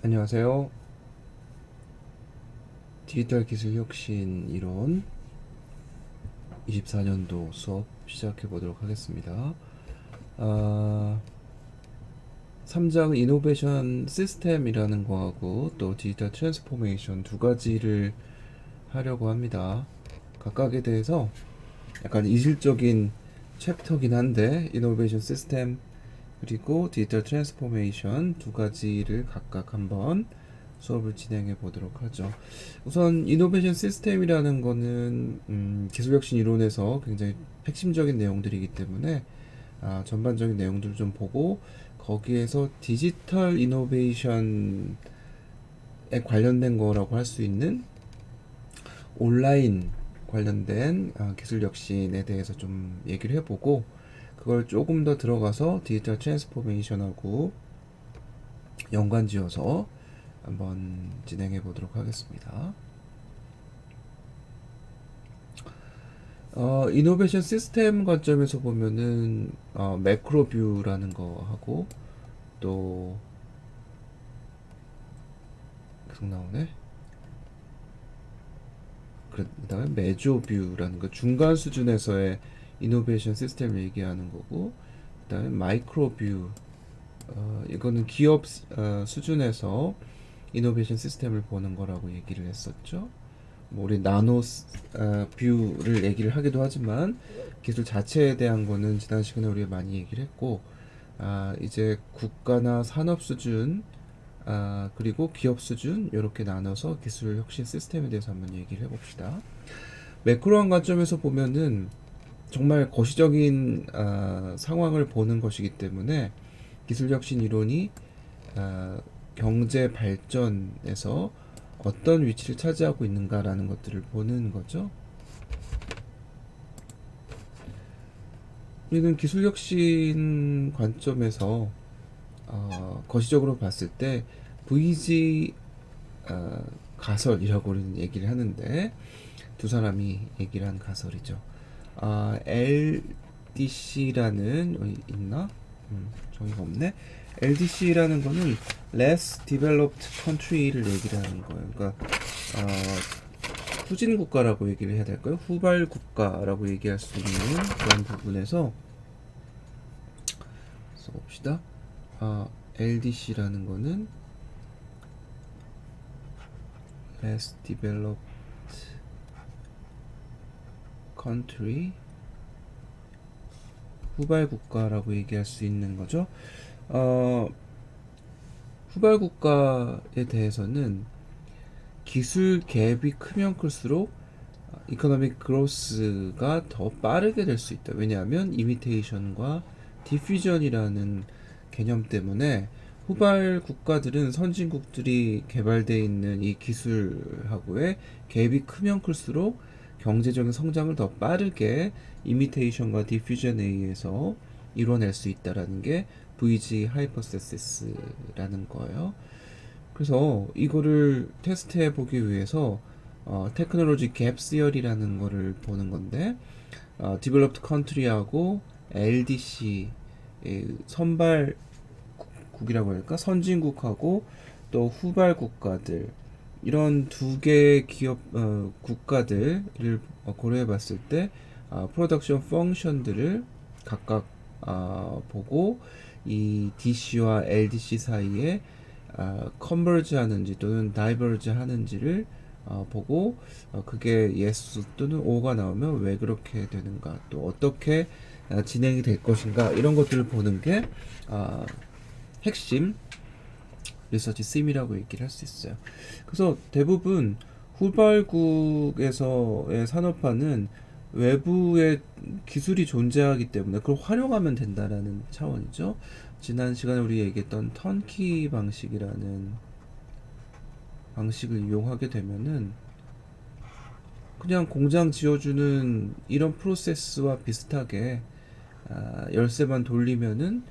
안녕하세요. 디지털 기술 혁신 이론 24년도 수업 시작해 보도록 하겠습니다. 아, 3장 이노베이션 시스템이라는 거하고 또 디지털 트랜스포메이션 두 가지를 하려고 합니다. 각각에 대해서 약간 이질적인 챕터긴 한데 이노베이션 시스템 그리고 디지털 트랜스포메이션 두 가지를 각각 한번 수업을 진행해 보도록 하죠. 우선 이노베이션 시스템이라는 거는 기술혁신 이론에서 굉장히 핵심적인 내용들이기 때문에 전반적인 내용들을 좀 보고 거기에서 디지털 이노베이션에 관련된 거라고 할 수 있는 온라인 관련된 기술혁신에 대해서 좀 얘기를 해보고 그걸 조금 더 들어가서 디지털 트랜스포메이션하고 연관지어서 한번 진행해 보도록 하겠습니다. 이노베이션 시스템 관점에서 보면은 매크로 뷰라는 거 하고 또 계속 나오네. 그다음에 메조 뷰라는 거 중간 수준에서의 이노베이션 시스템을 얘기하는 거고 그다음에 마이크로 뷰 이거는 기업 수준에서 이노베이션 시스템을 보는 거라고 얘기를 했었죠. 뭐 우리 나노 뷰를 얘기를 하기도 하지만 기술 자체에 대한 거는 지난 시간에 우리가 많이 얘기를 했고 이제 국가나 산업 수준 그리고 기업 수준 이렇게 나눠서 기술 혁신 시스템에 대해서 한번 얘기를 해봅시다. 매크로한 관점에서 보면은 정말 거시적인 상황을 보는 것이기 때문에 기술 혁신 이론이 경제 발전에서 어떤 위치를 차지하고 있는가라는 것들을 보는 거죠. 우리는 기술 혁신 관점에서 거시적으로 봤을 때 VG 가설이라고 우리는 얘기를 하는데 두 사람이 얘기를 한 가설이죠. LDC라는 있나? 저기가 없네. LDC라는 거는 Less Developed Country를 얘기를 하는 거예요. 그러니까 후진 국가라고 얘기를 해야 될까요? 후발 국가라고 얘기할 수 있는 그런 부분에서 써봅시다. LDC라는 거는 Less Developed Country 후발 국가라고 얘기할 수 있는 거죠. 후발 국가에 대해서는 기술 갭이 크면 클수록 이코노믹 그로스가 더 빠르게 될 수 있다. 왜냐하면 이미테이션과 디퓨전이라는 개념 때문에 후발 국가들은 선진국들이 개발되어 있는 이 기술하고의 갭이 크면 클수록 경제적인 성장을 더 빠르게 이미테이션과 디퓨전에 의해서 이뤄낼 수 있다라는 게 VG 하이퍼세시스라는 거예요. 그래서 이거를 테스트해 보기 위해서 테크놀로지 갭 시어리라는 거를 보는 건데 디벨롭드 컨트리하고 LDC 선발국이라고 할까 선진국하고 또 후발 국가들 이런 두 개의 기업 국가들을 고려해 봤을 때 프로덕션 펑션들을 각각 보고 이 DC와 LDC 사이에 컨버지 하는지 또는 다이버지 하는지를 보고 그게 yes 또는 o가 나오면 왜 그렇게 되는가 또 어떻게 진행이 될 것인가 이런 것들을 보는 게 핵심 리서치 심이라고 얘기를 할 수 있어요. 그래서 대부분 후발국에서의 산업화는 외부의 기술이 존재하기 때문에 그걸 활용하면 된다라는 차원이죠. 지난 시간에 우리 얘기했던 턴키 방식이라는 방식을 이용하게 되면은 그냥 공장 지어주는 이런 프로세스와 비슷하게 열쇠만 돌리면은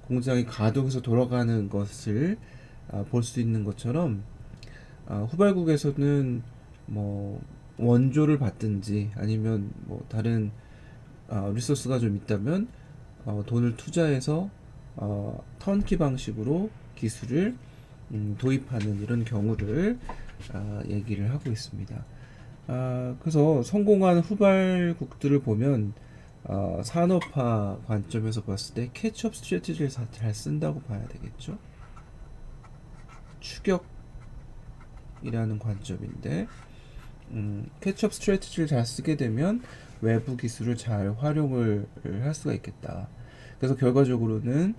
공장이 가동해서 돌아가는 것을 볼 수 있는 것처럼 후발국에서는 뭐 원조를 받든지 아니면 뭐 다른 리소스가 좀 있다면 돈을 투자해서 턴키 방식으로 기술을 도입하는 이런 경우를 얘기를 하고 있습니다. 그래서 성공한 후발국들을 보면 산업화 관점에서 봤을 때 캐치업 스트래티지를 잘 쓴다고 봐야 되겠죠. 추격이라는 관점인데 캐치업 스트래티지를 잘 쓰게 되면 외부 기술을 잘 활용을 할 수가 있겠다. 그래서 결과적으로는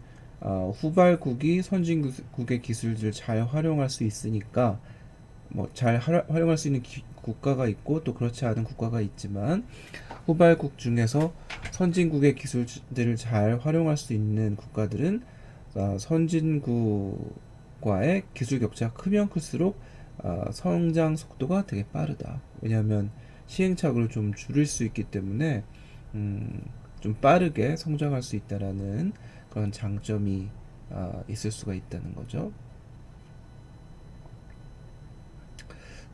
후발국이 선진국의 기술들을 잘 활용할 수 있으니까 뭐 잘 활용할 수 있는 국가가 있고 또 그렇지 않은 국가가 있지만 후발국 중에서 선진국의 기술들을 잘 활용할 수 있는 국가들은 선진국과의 기술 격차가 크면 클수록 성장 속도가 되게 빠르다. 왜냐하면 시행착오를 좀 줄일 수 있기 때문에 좀 빠르게 성장할 수 있다라는 그런 장점이 있을 수가 있다는 거죠.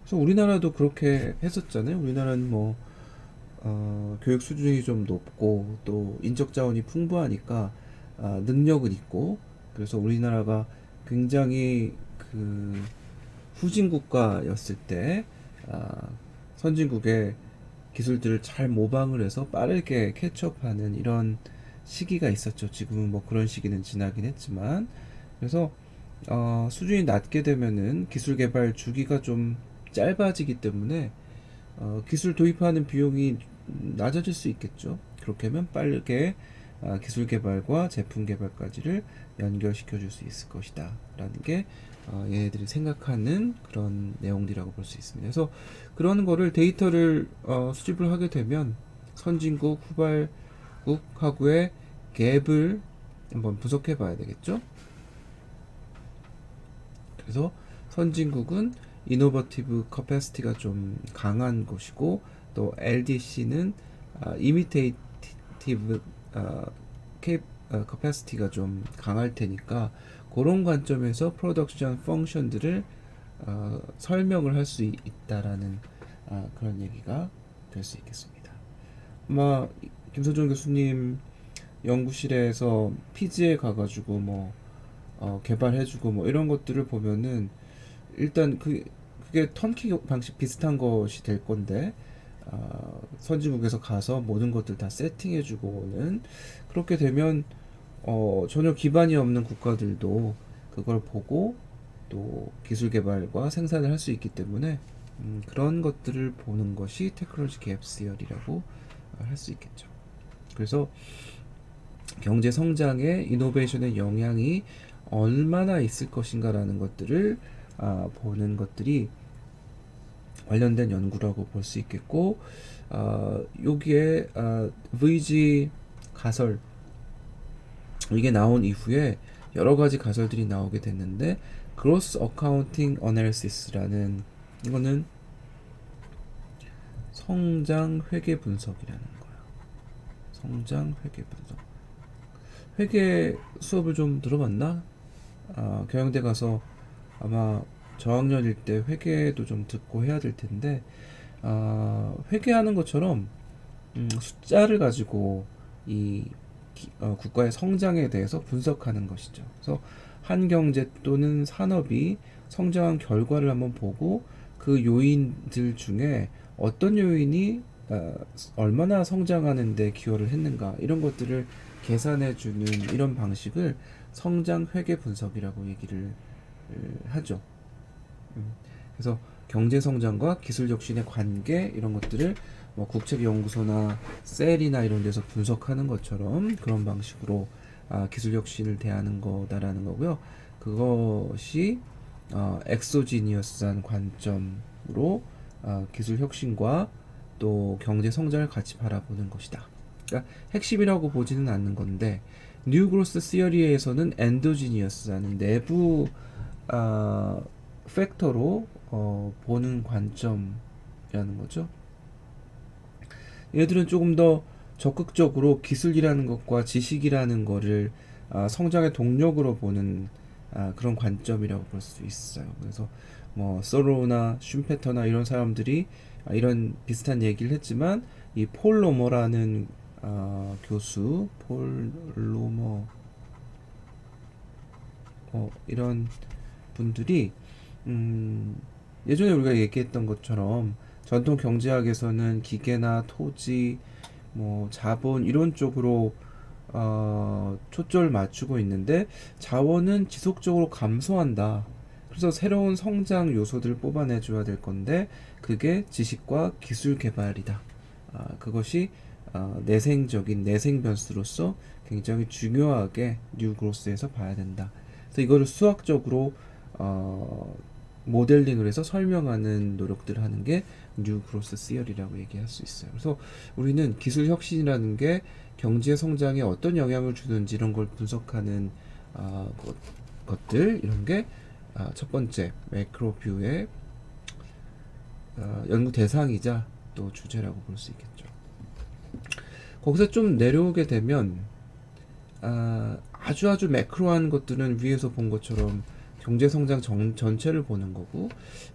그래서 우리나라도 그렇게 했었잖아요. 우리나라는 뭐 교육 수준이 좀 높고 또 인적 자원이 풍부하니까 능력은 있고 그래서 우리나라가 굉장히 그 후진 국가였을 때 선진국의 기술들을 잘 모방을 해서 빠르게 캐치업하는 이런 시기가 있었죠. 지금은 뭐 그런 시기는 지나긴 했지만 그래서 수준이 낮게 되면은 기술 개발 주기가 좀 짧아지기 때문에 기술 도입하는 비용이 낮아질 수 있겠죠. 그렇게 하면 빠르게 기술 개발과 제품 개발까지를 연결시켜 줄 수 있을 것이다 라는 게 얘네들이 생각하는 그런 내용들이라고 볼 수 있습니다. 그래서 그런 거를 데이터를 수집을 하게 되면 선진국, 후발국하고의 갭을 한번 분석해 봐야 되겠죠. 그래서 선진국은 이노버티브 커패시티가 좀 강한 곳이고 또 LDC는 이미테이티브 커패시티가 좀 강할 테니까 그런 관점에서 프로덕션 펑션들을 설명을 할 수 있다라는 그런 얘기가 될 수 있겠습니다. 아마 김서준 교수님 연구실에서 피지에 가가지고 뭐 개발해주고 뭐 이런 것들을 보면은 일단 그게 턴키 방식 비슷한 것이 될 건데 선진국에서 가서 모든 것들 다 세팅해주고 오는 그렇게 되면 전혀 기반이 없는 국가들도 그걸 보고 또 기술 개발과 생산을 할 수 있기 때문에 그런 것들을 보는 것이 테크놀로지 갭 시어리라고 할 수 있겠죠. 그래서 경제 성장에 이노베이션의 영향이 얼마나 있을 것인가라는 것들을 보는 것들이 관련된 연구라고 볼 수 있겠고 여기에 VG 가설 이게 나온 이후에 여러 가지 가설들이 나오게 됐는데 Gross Accounting Analysis라는 이거는 성장 회계 분석이라는 거야. 성장 회계 분석. 회계 수업을 좀 들어봤나? 경영대 가서 아마 저학년일 때 회계도 좀 듣고 해야 될 텐데 회계하는 것처럼 숫자를 가지고 이 국가의 성장에 대해서 분석하는 것이죠. 그래서 한 경제 또는 산업이 성장한 결과를 한번 보고 그 요인들 중에 어떤 요인이 얼마나 성장하는 데 기여를 했는가 이런 것들을 계산해 주는 이런 방식을 성장 회계 분석이라고 얘기를 하죠. 그래서 경제 성장과 기술 혁신의 관계 이런 것들을 뭐 국책연구소나 셀이나 이런 데서 분석하는 것처럼 그런 방식으로 기술 혁신을 대하는 거다라는 거고요. 그것이 엑소지니어스한 관점으로 기술 혁신과 또 경제 성장을 같이 바라보는 것이다. 그러니까 핵심이라고 보지는 않는 건데 뉴 그로스 시어리에서는 엔도지니어스라는 내부 팩터로 보는 관점이라는 거죠. 얘들은 조금 더 적극적으로 기술이라는 것과 지식이라는 거를 성장의 동력으로 보는 그런 관점이라고 볼 수 있어요. 그래서 뭐 소로나 슌페터나 이런 사람들이 이런 비슷한 얘기를 했지만 이 폴 로머라는 교수 폴 로머 이런 분들이 예전에 우리가 얘기했던 것처럼 전통 경제학에서는 기계나 토지, 뭐 자본 이런 쪽으로 초점을 맞추고 있는데 자원은 지속적으로 감소한다. 그래서 새로운 성장 요소들을 뽑아내줘야 될 건데 그게 지식과 기술 개발이다. 그것이 내생적인 내생 변수로서 굉장히 중요하게 뉴그로스에서 봐야 된다. 그래서 이거를 수학적으로 모델링을 해서 설명하는 노력들을 하는 게 뉴그로스 시어리라고 얘기할 수 있어요. 그래서 우리는 기술 혁신이라는 게 경제 성장에 어떤 영향을 주는지 이런 걸 분석하는 것들 이런 게 첫 번째 매크로뷰의 연구 대상이자 또 주제라고 볼 수 있겠죠. 거기서 좀 내려오게 되면 아주 매크로한 것들은 위에서 본 것처럼 경제 성장 전체를 보는 거고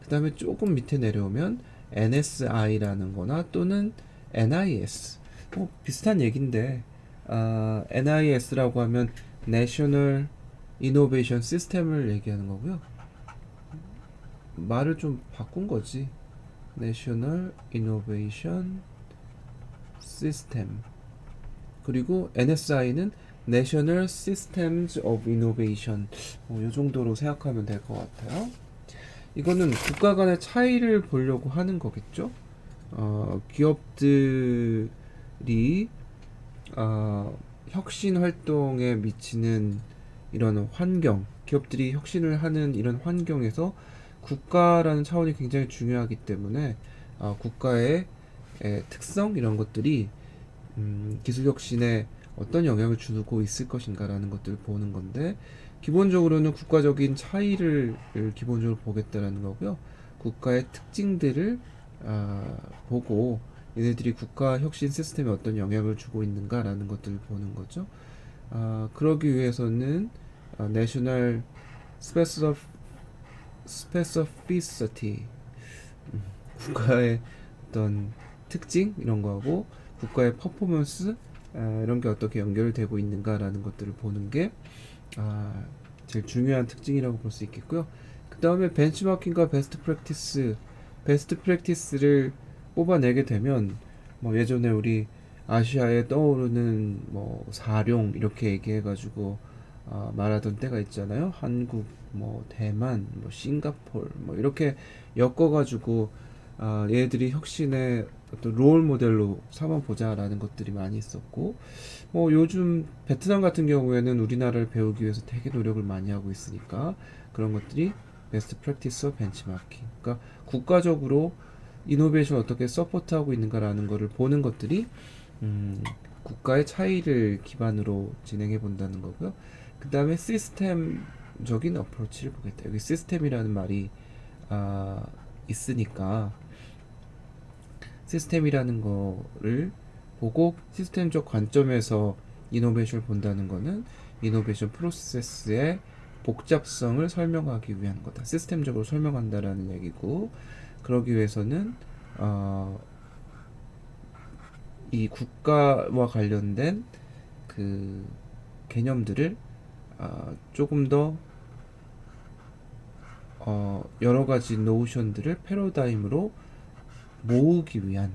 그 다음에 조금 밑에 내려오면 NSI라는 거나 또는 NIS 비슷한 얘기인데 NIS라고 하면 National Innovation System을 얘기하는 거고요. 말을 좀 바꾼 거지. National Innovation System. 그리고 NSI는 National Systems of Innovation. 이 정도로 생각하면 될 것 같아요. 이거는 국가 간의 차이를 보려고 하는 거겠죠. 기업들이 혁신 활동에 미치는 이런 환경, 기업들이 혁신을 하는 이런 환경에서 국가라는 차원이 굉장히 중요하기 때문에 국가의 특성 이런 것들이 기술 혁신에 어떤 영향을 주고 있을 것인가라는 것들을 보는 건데 기본적으로는 국가적인 차이를 기본적으로 보겠다라는 거고요. 국가의 특징들을 보고 얘네들이 국가 혁신 시스템에 어떤 영향을 주고 있는가라는 것들을 보는 거죠. 그러기 위해서는 National Specificity 국가의 어떤 특징 이런 거하고 국가의 퍼포먼스 이런 게 어떻게 연결되고 있는가라는 것들을 보는 게 제일 중요한 특징이라고 볼 수 있겠고요. 그 다음에 벤치마킹과 베스트 프랙티스를 뽑아내게 되면 뭐 예전에 우리 아시아에 떠오르는 뭐 사룡 이렇게 얘기해가지고 말하던 때가 있잖아요. 한국, 뭐 대만, 뭐 싱가폴, 뭐 이렇게 엮어가지고 얘들이 혁신의 어떤 롤 모델로 삼아보자라는 것들이 많이 있었고, 뭐 요즘 베트남 같은 경우에는 우리나라를 배우기 위해서 되게 노력을 많이 하고 있으니까 그런 것들이 베스트 프랙티스와 벤치마킹. 그러니까 국가적으로 이노베이션 어떻게 서포트하고 있는가라는 것을 보는 것들이 국가의 차이를 기반으로 진행해 본다는 거고요. 그 다음에 시스템적인 어프로치를 보겠다. 여기 시스템이라는 말이 있으니까 시스템이라는 거를 보고 시스템적 관점에서 이노베이션을 본다는 거는 이노베이션 프로세스의 복잡성을 설명하기 위한 거다. 시스템적으로 설명한다라는 얘기고 그러기 위해서는 이 국가와 관련된 그 개념들을 조금 더 여러 가지 노션들을 패러다임으로 모으기 위한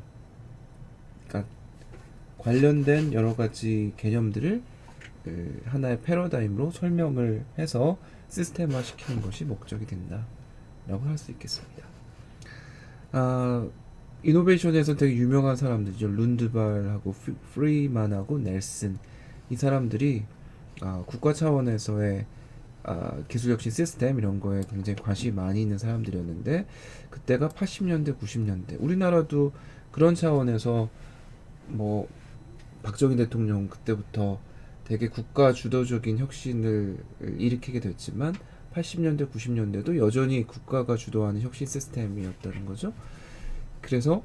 그러니까 관련된 여러 가지 개념들을 하나의 패러다임으로 설명을 해서 시스템화 시키는 것이 목적이 된다 라고 할 수 있겠습니다. 이노베이션에서 되게 유명한 사람들이죠. 룬드발하고 프리만하고 넬슨 이 사람들이 국가 차원에서의 기술혁신 시스템 이런 거에 굉장히 관심이 많이 있는 사람들이었는데 그때가 80년대 90년대 우리나라도 그런 차원에서 뭐 박정희 대통령 그때부터 되게 국가 주도적인 혁신을 일으키게 됐지만 80년대 90년대도 여전히 국가가 주도하는 혁신 시스템이었다는 거죠. 그래서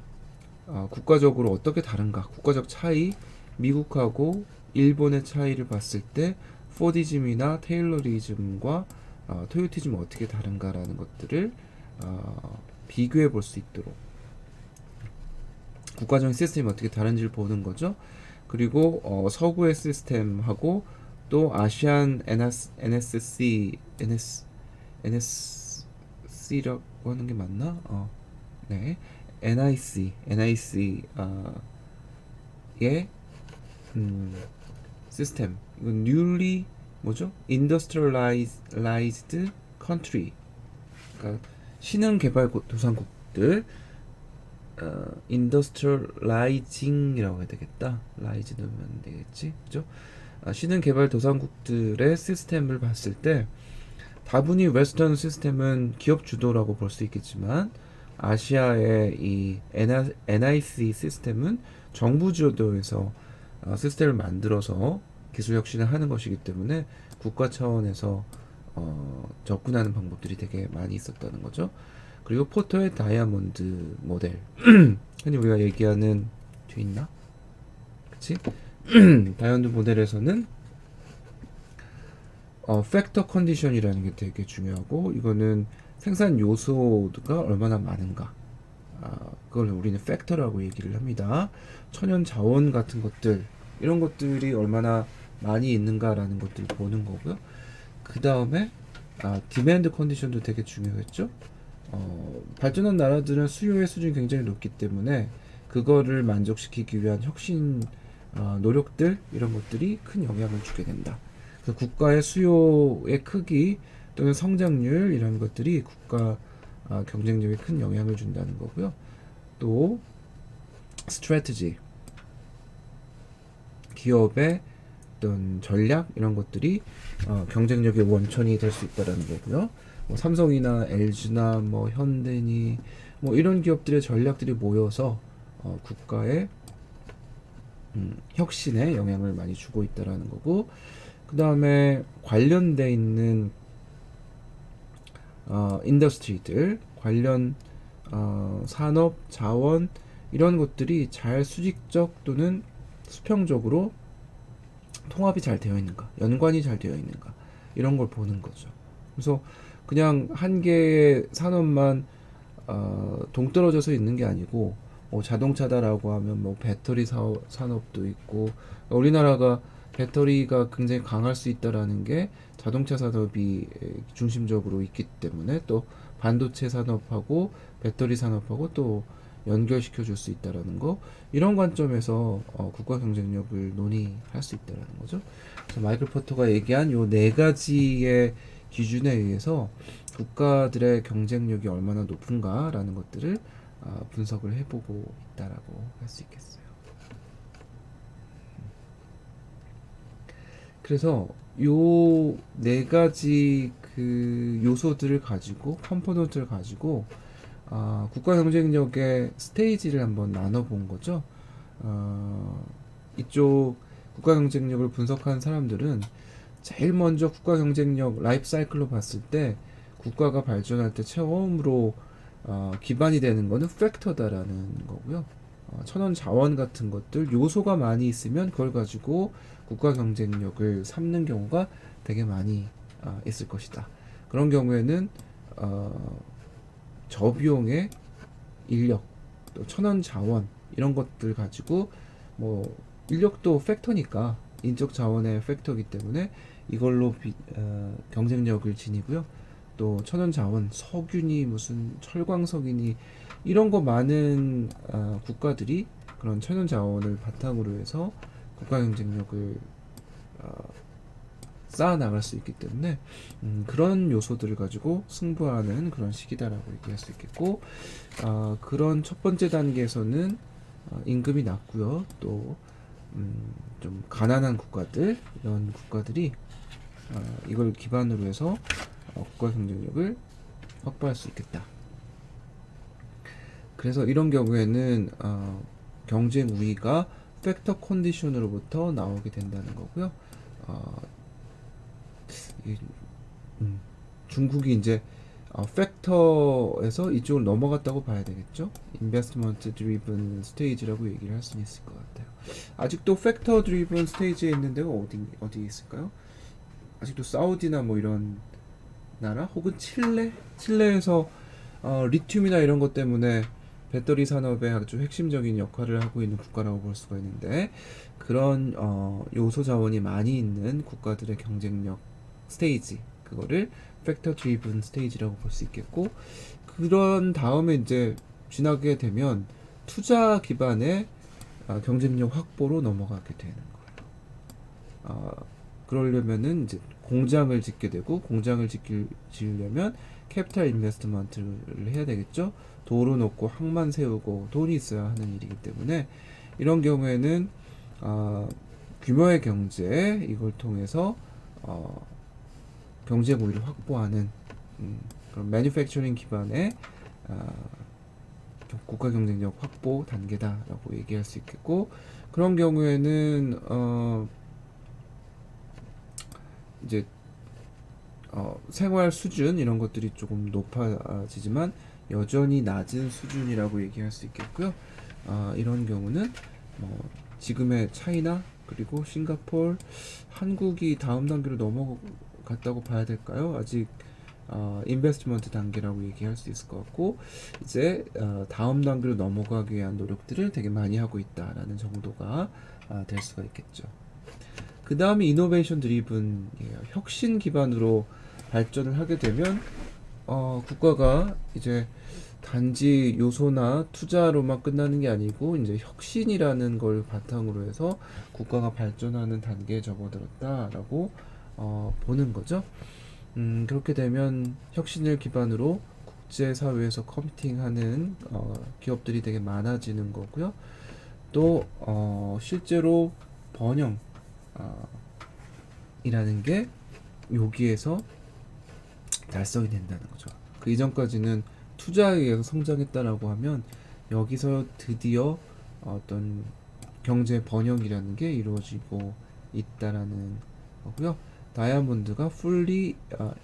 국가적으로 어떻게 다른가 국가적 차이 미국하고 일본의 차이를 봤을 때 포디즘이나 테일러리즘과 토요티즘은 어떻게 다른가라는 것들을 비교해 볼 수 있도록 국가적인 시스템이 어떻게 다른지를 보는 거죠. 그리고 서구의 시스템하고 또 아시안 NSC NSC라고 하는 게 맞나? 네, NIC 의 시스템. 이건 newly 뭐죠? industrialized country. 그러니까 신흥 개발 도상국들, industrializing이라고 해야 되겠다. rise 넣으면 되겠지, 그죠? 신흥 개발 도상국들의 시스템을 봤을 때 다분히 웨스턴 시스템은 기업 주도라고 볼 수 있겠지만 아시아의 이 NIC 시스템은 정부 주도에서 시스템을 만들어서 기술 혁신을 하는 것이기 때문에 국가 차원에서 접근하는 방법들이 되게 많이 있었다는 거죠. 그리고 포터의 다이아몬드 모델, 흔히 우리가 얘기하는 뒤에 있나? 그치? 다이아몬드 모델에서는 팩터 컨디션이라는 게 되게 중요하고, 이거는 생산 요소가 얼마나 많은가, 그걸 우리는 팩터라고 얘기를 합니다. 천연 자원 같은 것들, 이런 것들이 얼마나 많이 있는가라는 것들을 보는 거고요. 그 다음에 디맨드 컨디션도 되게 중요했죠. 발전한 나라들은 수요의 수준이 굉장히 높기 때문에 그거를 만족시키기 위한 혁신 노력들, 이런 것들이 큰 영향을 주게 된다. 그래서 국가의 수요의 크기 또는 성장률, 이런 것들이 국가 경쟁력에 큰 영향을 준다는 거고요. 또 스트래티지, 기업의 어떤 전략, 이런 것들이 경쟁력의 원천이 될 수 있다라는 거고요. 뭐 삼성이나 LG나 뭐 현대니 뭐 이런 기업들의 전략들이 모여서 국가의 혁신에 영향을 많이 주고 있다라는 거고, 그 다음에 관련돼 있는 인더스트리들, 관련 산업, 자원, 이런 것들이 잘 수직적 또는 수평적으로 통합이 잘 되어 있는가, 연관이 잘 되어 있는가, 이런 걸 보는 거죠. 그래서 그냥 한 개의 산업만 동떨어져서 있는 게 아니고, 뭐 자동차다라고 하면 뭐 배터리 산업도 있고, 우리나라가 배터리가 굉장히 강할 수 있다라는 게 자동차 산업이 중심적으로 있기 때문에, 또 반도체 산업하고 배터리 산업하고 또 연결시켜 줄 수 있다라는 거, 이런 관점에서 국가 경쟁력을 논의할 수 있다라는 거죠. 그래서 마이클 포터가 얘기한 요 네 가지의 기준에 의해서 국가들의 경쟁력이 얼마나 높은가라는 것들을 분석을 해보고 있다라고 할 수 있겠어요. 그래서 요 네 가지 그 요소들을 가지고, 컴포넌트를 가지고 국가 경쟁력의 스테이지를 한번 나눠본 거죠. 이쪽 국가 경쟁력을 분석한 사람들은 제일 먼저 국가 경쟁력 라이프 사이클로 봤을 때 국가가 발전할 때 처음으로 기반이 되는 거는 팩터다라는 거고요. 천연 자원 같은 것들, 요소가 많이 있으면 그걸 가지고 국가 경쟁력을 삼는 경우가 되게 많이 있을 것이다. 그런 경우에는 저비용의 인력, 또 천연 자원, 이런 것들 가지고, 뭐 인력도 팩터니까, 인적 자원의 팩터이기 때문에 이걸로 경쟁력을 지니고요. 또 천연 자원, 석유니 무슨 철광석이니 이런 거 많은 국가들이 그런 천연 자원을 바탕으로 해서 국가 경쟁력을 쌓아 나갈 수 있기 때문에 그런 요소들을 가지고 승부하는 그런 시기다라고 얘기할 수 있겠고, 그런 첫 번째 단계에서는 임금이 낮고요. 또 좀 가난한 국가들, 이런 국가들이 이걸 기반으로 해서 국가 경쟁력을 확보할 수 있겠다. 그래서 이런 경우에는 경쟁 우위가 팩터 컨디션으로부터 나오게 된다는 거고요. 중국이 이제 팩터에서 이쪽을 넘어갔다고 봐야 되겠죠. 인베스트먼트 드리븐 스테이지라고 얘기를 할 수 있을 것 같아요. 아직도 팩터 드리븐 스테이지에 있는 데가 어디 있을까요? 아직도 사우디나 뭐 이런 나라, 혹은 칠레에서 리튬이나 이런 것 때문에 배터리 산업의 아주 핵심적인 역할을 하고 있는 국가라고 볼 수가 있는데, 그런 요소 자원이 많이 있는 국가들의 경쟁력 스테이지, 그거를 팩터 드리븐 스테이지라고 볼 수 있겠고, 그런 다음에 이제 지나게 되면 투자 기반의 경쟁력 확보로 넘어가게 되는 거예요. 그러려면은 이제 공장을 짓게 되고, 공장을 지으려면 캐피탈 인베스트먼트를 해야 되겠죠. 도로 놓고 항만 세우고 돈이 있어야 하는 일이기 때문에, 이런 경우에는 규모의 경제, 이걸 통해서 경제 고위를 확보하는 그런 매뉴팩처링 기반의 국가 경쟁력 확보 단계다라고 얘기할 수 있겠고, 그런 경우에는 이제 생활 수준 이런 것들이 조금 높아지지만 여전히 낮은 수준이라고 얘기할 수 있겠고요. 이런 경우는 지금의 차이나 그리고 싱가포르, 한국이 다음 단계로 넘어갔다고 봐야 될까요? 아직 인베스트먼트 단계라고 얘기할 수 있을 것 같고, 이제 다음 단계로 넘어가기 위한 노력들을 되게 많이 하고 있다라는 정도가 될 수가 있겠죠. 그 다음에 이노베이션 드리븐이에요. 혁신 기반으로 발전을 하게 되면 국가가 이제 단지 요소나 투자로만 끝나는 게 아니고 이제 혁신이라는 걸 바탕으로 해서 국가가 발전하는 단계에 접어들었다라고 보는 거죠. 그렇게 되면 혁신을 기반으로 국제사회에서 컴피팅하는 기업들이 되게 많아지는 거고요. 또 실제로 번영 이라는 게 여기에서 달성이 된다는 거죠. 그 이전까지는 투자에 의해서 성장했다라고 하면 여기서 드디어 어떤 경제 번영이라는 게 이루어지고 있다라는 거고요. 다이아몬드가 fully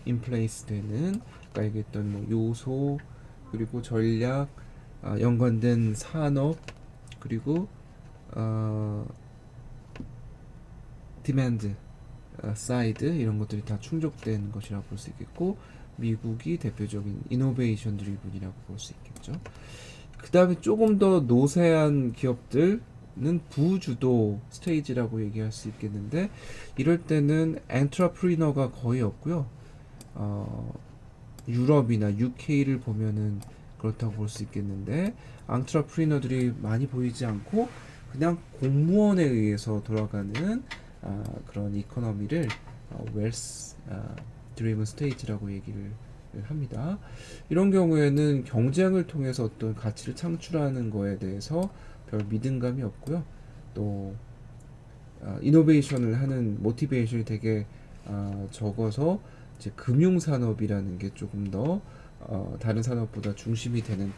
in place 되는, 아까 얘기했던 뭐 요소, 그리고 전략, 연관된 산업, 그리고 디맨드 사이드 이런 것들이 다 충족된 것이라고 볼 수 있겠고, 미국이 대표적인 이노베이션 드리븐이라고 볼 수 있겠죠. 그 다음에 조금 더 노세한 기업들은 부주도 스테이지라고 얘기할 수 있겠는데, 이럴 때는 엔트러프리너가 거의 없고요. 유럽이나 UK를 보면은 그렇다고 볼 수 있겠는데, 엔트러프리너들이 많이 보이지 않고 그냥 공무원에 의해서 돌아가는 그런 이코노미를 웰스 드리븐 스테이트라고 얘기를 합니다. 이런 경우에는 경쟁을 통해서 어떤 가치를 창출하는 거에 대해서 별 믿음감이 없고요. 또 이노베이션을 하는 모티베이션이 되게 적어서 이제 금융 산업이라는 게 조금 더 다른 산업보다 중심이 되는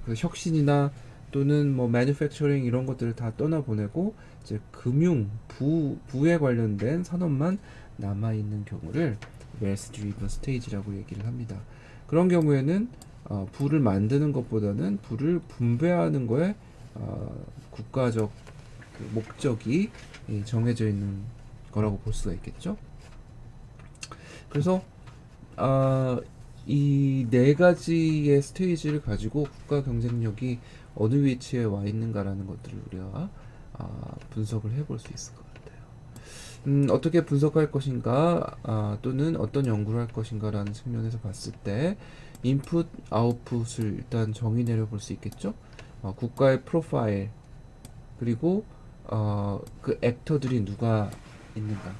그 혁신이나 또는 뭐 매뉴팩처링 이런 것들을 다 떠나보내고 이제 금융 부에 관련된 산업만 남아 있는 경우를 웰스 드리븐 스테이지라고 얘기를 합니다. 그런 경우에는 부를 만드는 것보다는 부를 분배하는 거에 국가적 그 목적이 정해져 있는 거라고 볼 수가 있겠죠. 그래서 이 네 가지의 스테이지를 가지고 국가 경쟁력이 어느 위치에 와 있는가라는 것들을 우리가 분석을 해볼 수 있을 것 같아요. 어떻게 분석할 것인가, 또는 어떤 연구를 할 것인가라는 측면에서 봤을 때 인풋, 아웃풋을 일단 정의 내려볼 수 있겠죠. 국가의 프로파일, 그리고 그 액터들이 누가 있는가,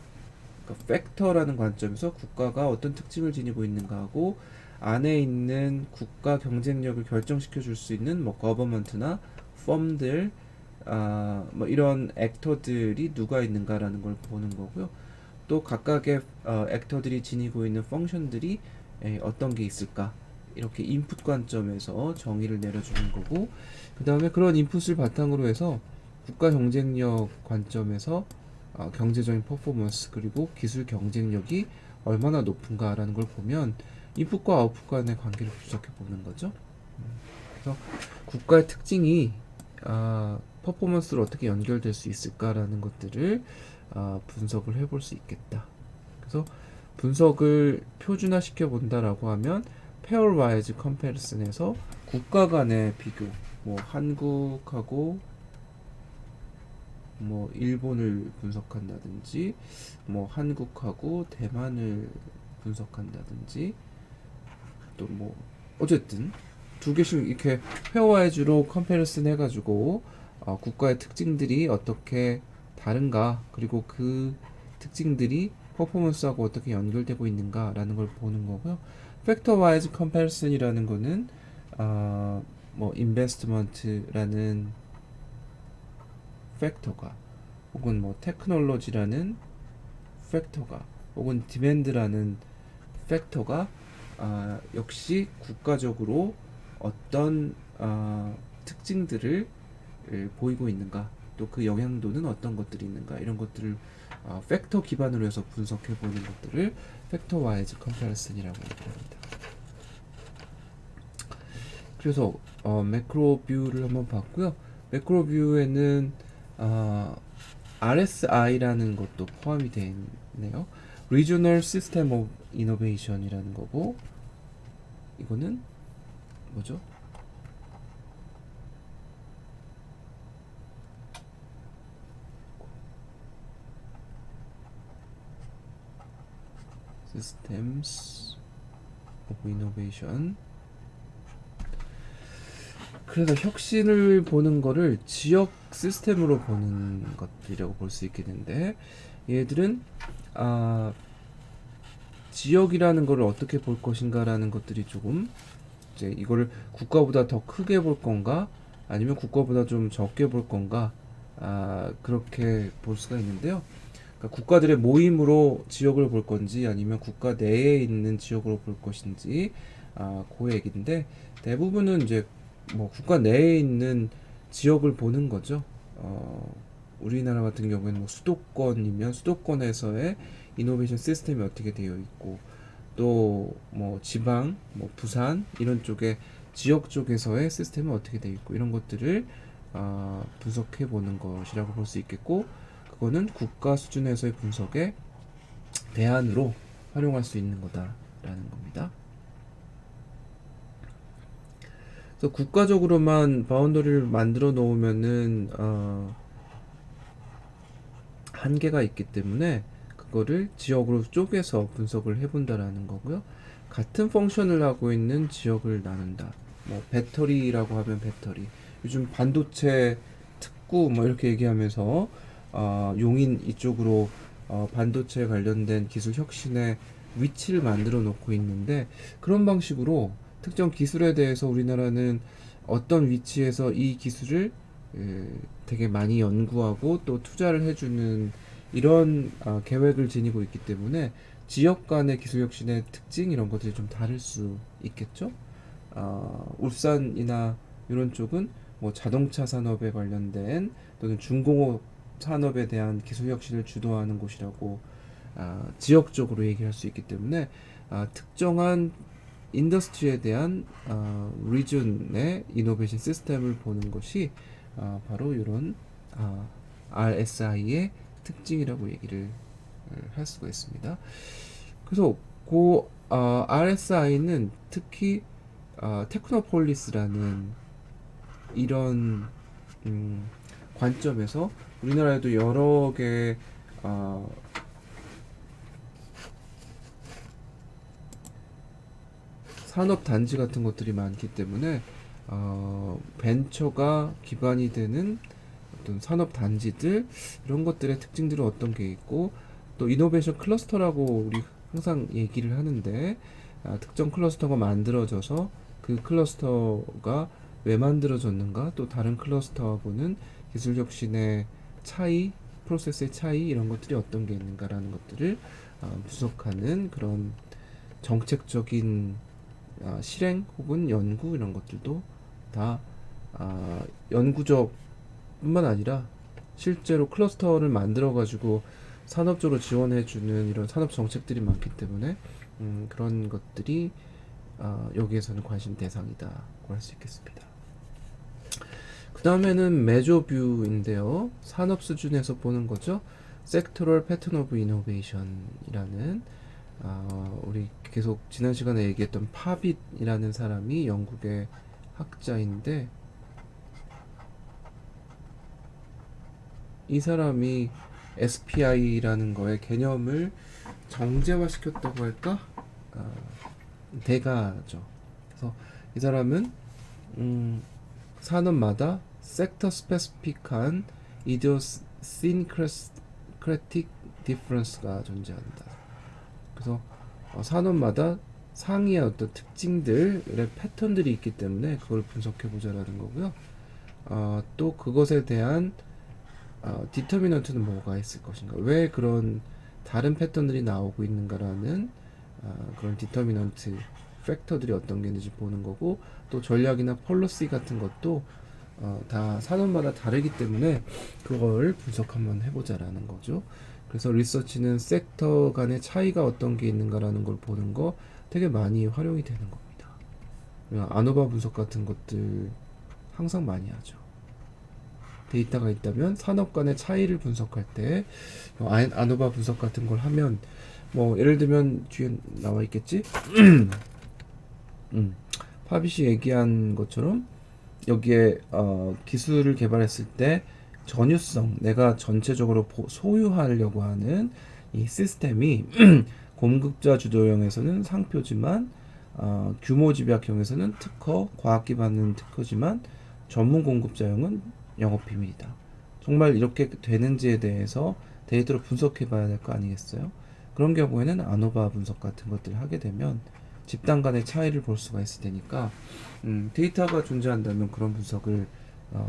그러니까 팩터라는 관점에서 국가가 어떤 특징을 지니고 있는가 하고, 안에 있는 국가 경쟁력을 결정시켜 줄 수 있는 뭐 거버먼트나 펌들, 뭐 이런 액터들이 누가 있는가라는 걸 보는 거고요. 또 각각의 액터들이 지니고 있는 펑션들이 어떤 게 있을까, 이렇게 인풋 관점에서 정의를 내려주는 거고, 그 다음에 그런 인풋을 바탕으로 해서 국가 경쟁력 관점에서 경제적인 퍼포먼스 그리고 기술 경쟁력이 얼마나 높은가라는 걸 보면 인풋과 아웃풋 간의 관계를 분석해 보는 거죠. 그래서 국가의 특징이 퍼포먼스로 어떻게 연결될 수 있을까라는 것들을 분석을 해볼 수 있겠다. 그래서 분석을 표준화시켜 본다라고 하면 페어와이즈 컴패리슨에서 국가 간의 비교, 뭐 한국하고 일본을 분석한다든지, 한국하고 대만을 분석한다든지 또 뭐 어쨌든 두 개씩 이렇게 페어와이즈로 컴패리슨 해가지고 국가의 특징들이 어떻게 다른가 그리고 그 특징들이 퍼포먼스하고 어떻게 연결되고 있는가라는 걸 보는 거고요. 팩터 와이즈 컴패리슨이라는 거는 뭐 인베스트먼트라는 팩터가 혹은 뭐 테크놀로지라는 팩터가 혹은 디맨드라는 팩터가 역시 국가적으로 어떤 특징들을 보이고 있는가 또 그 영향도는 어떤 것들이 있는가 이런 것들을 팩터 기반으로 해서 분석해 보는 것들을 팩터 와이즈 컴패리슨이라고 얘기합니다. 그래서 매크로 뷰를 한번 봤고요. 매크로 뷰에는 RSI라는 것도 포함이 되어 있네요. Regional System of Innovation이라는 거고 이거는 뭐죠? Systems of Innovation. 그래서 혁신을 보는 거를 지역 시스템으로 보는 것이라고 볼 수 있겠는데 얘들은 지역이라는 거를 어떻게 볼 것인가라는 것들이 조금 이제 이거를 국가보다 더 크게 볼 건가 아니면 국가보다 좀 적게 볼 건가 그렇게 볼 수가 있는데요. 그러니까 국가들의 모임으로 지역을 볼 건지 아니면 국가 내에 있는 지역으로 볼 것인지 그 얘기인데 대부분은 이제 뭐 국가 내에 있는 지역을 보는 거죠. 우리나라 같은 경우에는 뭐 수도권이면 수도권에서의 이노베이션 시스템이 어떻게 되어 있고 또 뭐 지방, 뭐 부산 이런 쪽에 지역 쪽에서의 시스템은 어떻게 되어 있고 이런 것들을 분석해 보는 것이라고 볼 수 있겠고 그거는 국가 수준에서의 분석의 대안으로 활용할 수 있는 거다라는 겁니다. 그래서 국가적으로만 바운더리를 만들어 놓으면은 한계가 있기 때문에 그거를 지역으로 쪼개서 분석을 해본다라는 거고요. 같은 펑션을 하고 있는 지역을 나눈다. 뭐 배터리라고 하면 배터리. 요즘 반도체 특구 뭐 이렇게 얘기하면서 용인 이쪽으로 반도체 관련된 기술 혁신의 위치를 만들어 놓고 있는데 그런 방식으로 특정 기술에 대해서 우리나라는 어떤 위치에서 이 기술을 되게 많이 연구하고 또 투자를 해주는 이런 계획을 지니고 있기 때문에 지역 간의 기술 혁신의 특징 이런 것들이 좀 다를 수 있겠죠. 울산이나 이런 쪽은 뭐 자동차 산업에 관련된 또는 중공업 산업에 대한 기술 혁신을 주도하는 곳이라고 지역적으로 얘기할 수 있기 때문에 특정한 인더스트리에 대한 리전의 이노베이션 시스템을 보는 것이 바로 이런 RSI의 특징이라고 얘기를 할 수가 있습니다. 그래서 그 RSI는 특히 테크노폴리스라는 이런 관점에서 우리나라에도 여러 개의 산업 단지 같은 것들이 많기 때문에 벤처가 기반이 되는 어떤 산업 단지들 이런 것들의 특징들은 어떤 게 있고 또 이노베이션 클러스터라고 우리 항상 얘기를 하는데 특정 클러스터가 만들어져서 그 클러스터가 왜 만들어졌는가 또 다른 클러스터하고는 기술 혁신의 차이 프로세스의 차이 이런 것들이 어떤 게 있는가라는 것들을 분석하는 그런 정책적인 실행 혹은 연구 이런 것들도 다 연구적 뿐만 아니라 실제로 클러스터를 만들어 가지고 산업적으로 지원해 주는 이런 산업 정책들이 많기 때문에 그런 것들이 여기에서는 관심 대상이다고 할 수 있겠습니다. 그 다음에는 메조뷰인데요. 산업 수준에서 보는 거죠. Sectoral Pattern of Innovation이라는 우리 계속 지난 시간에 얘기했던 파빗이라는 사람이 영국의 학자인데 이 사람이 SPI라는 거의 개념을 정제화시켰다고 할까? 대가죠. 그래서 이 사람은 산업마다 섹터 스페시픽한 idiosyncratic difference가 존재한다. 그래서 산업마다 상위의 어떤 특징들의 패턴들이 있기 때문에 그걸 분석해 보자라는 거고요. 또 그것에 대한 디터미넌트는 뭐가 있을 것인가? 왜 그런 다른 패턴들이 나오고 있는가라는 그런 디터미넌트 팩터들이 어떤 게 있는지 보는 거고, 또 전략이나 폴리시 같은 것도 다 산업마다 다르기 때문에 그걸 분석 한번 해보자라는 거죠. 그래서 리서치는 섹터 간의 차이가 어떤 게 있는가라는 걸 보는 거 되게 많이 활용이 되는 겁니다. 아노바 분석 같은 것들 항상 많이 하죠. 데이터가 있다면 산업 간의 차이를 분석할 때 아노바 분석 같은 걸 하면, 뭐 예를 들면 뒤에 나와 있겠지? 파빗이 얘기한 것처럼 여기에 기술을 개발했을 때 전유성, 내가 전체적으로 소유하려고 하는 이 시스템이 공급자 주도형에서는 상표지만 규모 집약형에서는 특허, 과학 기반은 특허지만 전문 공급자형은 영업 비밀이다. 정말 이렇게 되는지에 대해서 데이터로 분석해 봐야 될 거 아니겠어요? 그런 경우에는 아노바 분석 같은 것들을 하게 되면 집단 간의 차이를 볼 수가 있을 테니까 데이터가 존재한다면 그런 분석을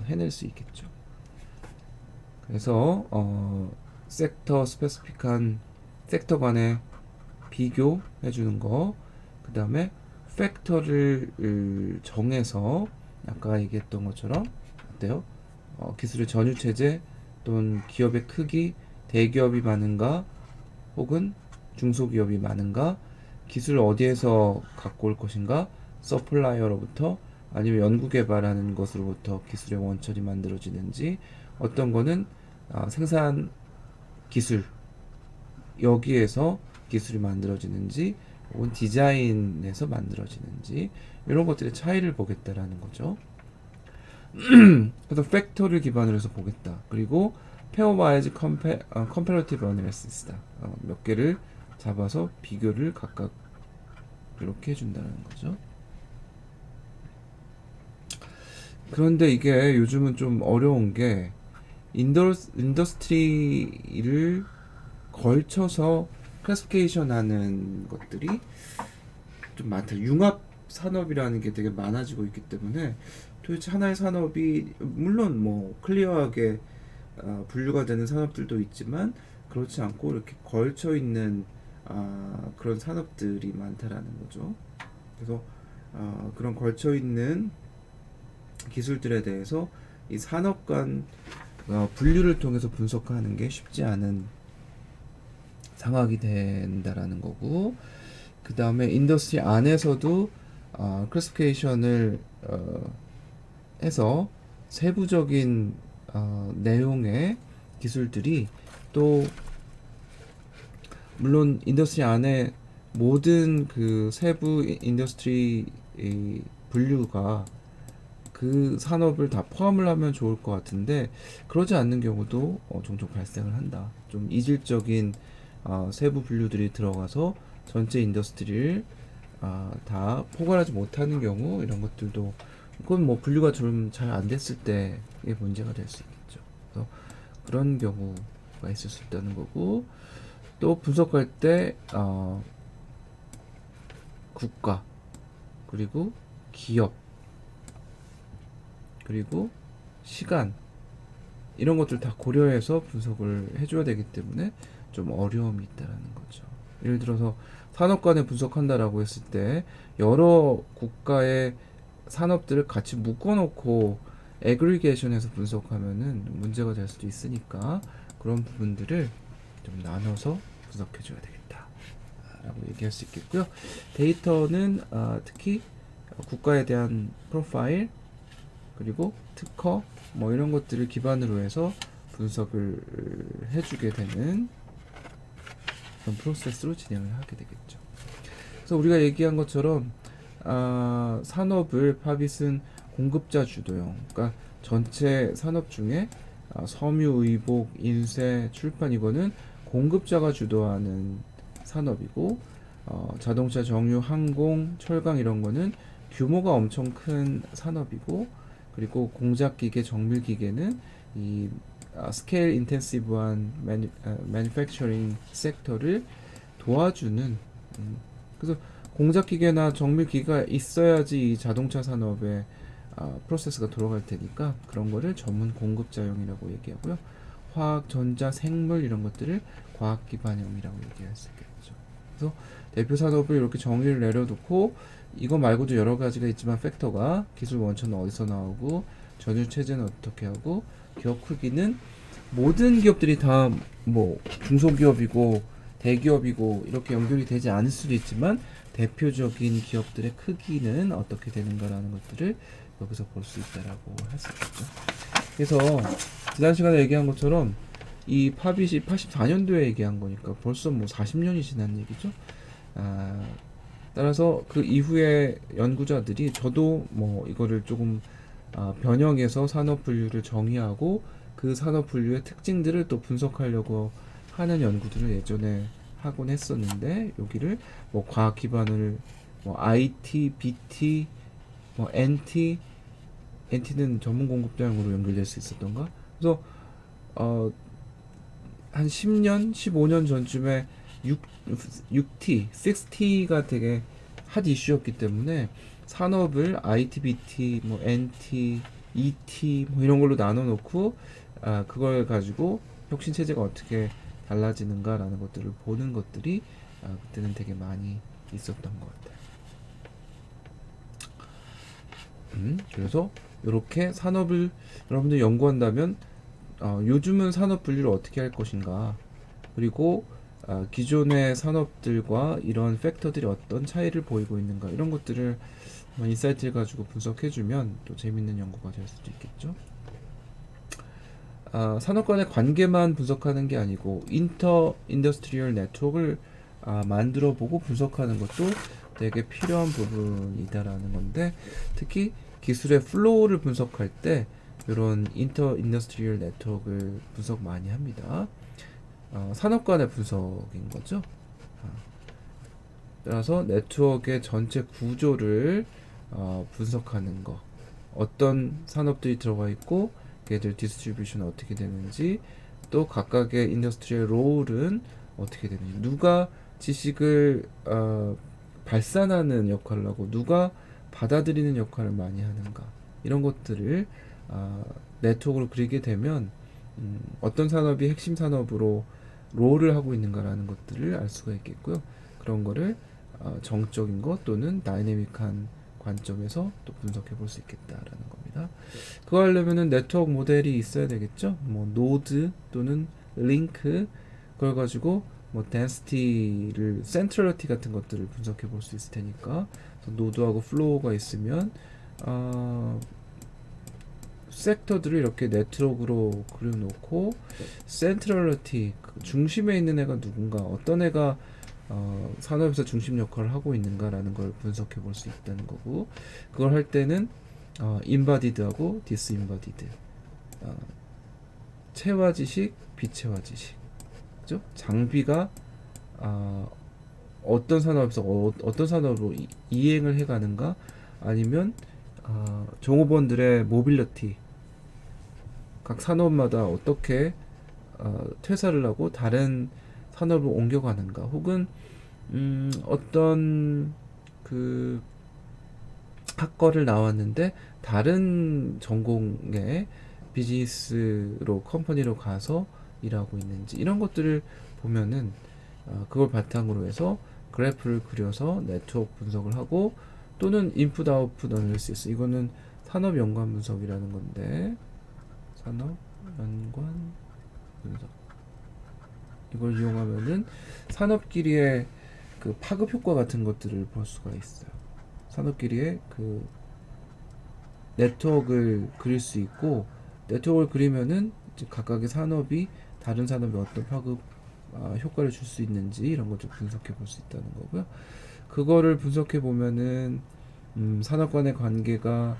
해낼 수 있겠죠. 그래서 섹터 스페시픽한 섹터 간의 비교해 주는 거, 그 다음에 팩터를 정해서 아까 얘기했던 것처럼 어때요? 기술의 전유 체제 또는 기업의 크기, 대기업이 많은가 혹은 중소기업이 많은가, 기술을 어디에서 갖고 올 것인가, 서플라이어로부터 아니면 연구개발하는 것으로부터 기술의 원천이 만들어지는지, 어떤 거는 생산 기술 여기에서 기술이 만들어지는지 혹은 디자인에서 만들어지는지, 이런 것들의 차이를 보겠다라는 거죠. 그래서 팩터를 기반으로 해서 보겠다. 그리고 페어와이즈 컴패러티브 어널리시스다. 몇 개를 잡아서 비교를 각각 이렇게 해준다는 거죠. 그런데 이게 요즘은 좀 어려운 게 인더스트리를 걸쳐서 클래시피케이션 하는 것들이 좀 많다. 융합 산업이라는 게 되게 많아지고 있기 때문에 도대체 하나의 산업이, 물론 뭐 클리어하게 분류가 되는 산업들도 있지만 그렇지 않고 이렇게 걸쳐 있는 그런 산업들이 많다라는 거죠. 그래서 그런 걸쳐 있는 기술들에 대해서 이 산업 간 분류를 통해서 분석하는 게 쉽지 않은 상황이 된다라는 거고, 그 다음에 인더스트리 안에서도 클래시피케이션을 해서 세부적인 내용의 기술들이 또, 물론 인더스트리 안에 모든 그 세부 인더스트리 분류가 그 산업을 다 포함을 하면 좋을 것 같은데 그러지 않는 경우도 종종 발생을 한다. 좀 이질적인 세부 분류들이 들어가서 전체 인더스트리를 다 포괄하지 못하는 경우, 이런 것들도, 그건 뭐 분류가 좀 잘 안 됐을 때의 문제가 될 수 있겠죠. 그래서 그런 경우가 있을 수 있다는 거고, 또 분석할 때 국가, 그리고 기업, 그리고 시간, 이런 것들 다 고려해서 분석을 해줘야 되기 때문에 좀 어려움이 있다라는 거죠. 예를 들어서 산업 간에 분석한다라고 했을 때 여러 국가의 산업들을 같이 묶어놓고 애그리게이션해서 분석하면은 문제가 될 수도 있으니까 그런 부분들을 좀 나눠서 분석해줘야 되겠다 라고 얘기할 수 있겠고요. 데이터는 특히 국가에 대한 프로파일, 그리고 특허 뭐 이런 것들을 기반으로 해서 분석을 해주게 되는 그런 프로세스로 진행을 하게 되겠죠. 그래서 우리가 얘기한 것처럼 산업을 파빗은 공급자 주도형, 그러니까 전체 산업 중에 섬유, 의복, 인쇄, 출판, 이거는 공급자가 주도하는 산업이고, 자동차, 정유, 항공, 철강 이런 거는 규모가 엄청 큰 산업이고, 그리고 공작기계, 정밀기계는 이 스케일 인텐시브한 매니팩처링 섹터를 도와주는 그래서 공작기계나 정밀기계가 있어야지 이 자동차 산업의 프로세스가 돌아갈 테니까 그런 거를 전문 공급자용이라고 얘기하고요. 화학, 전자, 생물 이런 것들을 과학 기반형이라고 얘기할 수 있겠죠. 그래서 대표 산업을 이렇게 정의를 내려놓고 이거 말고도 여러 가지가 있지만 팩터가 기술 원천은 어디서 나오고 전유 체제는 어떻게 하고 기업 크기는 모든 기업들이 다 뭐 중소기업이고 대기업이고 이렇게 연결이 되지 않을 수도 있지만 대표적인 기업들의 크기는 어떻게 되는가라는 것들을 여기서 볼 수 있다라고 할 수 있겠죠. 그래서 지난 시간에 얘기한 것처럼 이 팝잇이 84년도에 얘기한 거니까 벌써 뭐 40년이 지난 얘기죠. 따라서 그 이후에 연구자들이 저도 뭐 이거를 조금 변형해서 산업 분류를 정의하고 그 산업 분류의 특징들을 또 분석하려고 하는 연구들을 예전에 하곤 했었는데 여기를 뭐 과학 기반을 뭐 IT, BT, 뭐 NT는 전문 공급자용으로 연결될 수 있었던가? 그래서 한 10년, 15년 전쯤에 6T, 6T가 되게 핫 이슈였기 때문에 산업을 IT, BT, 뭐 NT, ET 뭐 이런 걸로 나눠 놓고 그걸 가지고 혁신 체제가 어떻게 달라지는가라는 것들을 보는 것들이 그때는 되게 많이 있었던 것 같아요. 그래서 이렇게 산업을 여러분들 연구한다면 요즘은 산업 분류를 어떻게 할 것인가 그리고 기존의 산업들과 이런 팩터들이 어떤 차이를 보이고 있는가 이런 것들을 인사이트를 가지고 분석해주면 또 재밌는 연구가 될 수도 있겠죠. 산업 간의 관계만 분석하는 게 아니고 인터 인더스트리얼 네트워크를 만들어 보고 분석하는 것도 되게 필요한 부분이다라는 건데 특히 기술의 플로우를 분석할 때 이런 인터 인더스트리얼 네트워크를 분석 많이 합니다. 산업 간의 분석인 거죠. 따라서 네트워크의 전체 구조를 분석하는 거 어떤 산업들이 들어가 있고 걔들 디스트리뷰션 어떻게 되는지 또 각각의 인더스트리얼 롤은 어떻게 되는지 누가 지식을 발산하는 역할을 하고 누가 받아들이는 역할을 많이 하는가 이런 것들을 네트워크로 그리게 되면 어떤 산업이 핵심 산업으로 롤을 하고 있는가라는 것들을 알 수가 있겠고요. 그런 거를 정적인 것 또는 다이내믹한 관점에서 또 분석해 볼 수 있겠다라는 겁니다. 그거 하려면은 네트워크 모델이 있어야 되겠죠. 뭐 노드 또는 링크 그걸 가지고 뭐 덴시티를 센트럴리티 같은 것들을 분석해 볼 수 있을 테니까 노드하고 플로우가 있으면 섹터들을 이렇게 네트워크로 그려놓고 센트럴리티 중심에 있는 애가 누군가 어떤 애가 산업에서 중심 역할을 하고 있는가라는 걸 분석해 볼 수 있다는 거고 그걸 할 때는 인바디드하고 디스인바디드 체화 지식, 비체화 지식 그죠? 장비가 어떤 산업에서 어떤 산업으로 이행을 해가는가 아니면 종업원들의 모빌리티 각 산업마다 어떻게 퇴사를 하고 다른 산업으로 옮겨가는가 혹은 어떤 그 학과를 나왔는데 다른 전공의 비즈니스로 컴퍼니로 가서 일하고 있는지 이런 것들을 보면은 그걸 바탕으로 해서 그래프를 그려서 네트워크 분석을 하고 또는 인풋 아웃풋 어널리시스 이거는 산업 연관 분석이라는 건데 산업 연관 분석 이걸 이용하면은 산업끼리의 그 파급 효과 같은 것들을 볼 수가 있어요. 산업끼리의 그 네트워크를 그릴 수 있고 네트워크를 그리면은 이제 각각의 산업이 다른 산업에 어떤 파급 효과를 줄 수 있는지 이런 것을 분석해 볼 수 있다는 거고요. 그거를 분석해 보면은 산업 간의 관계가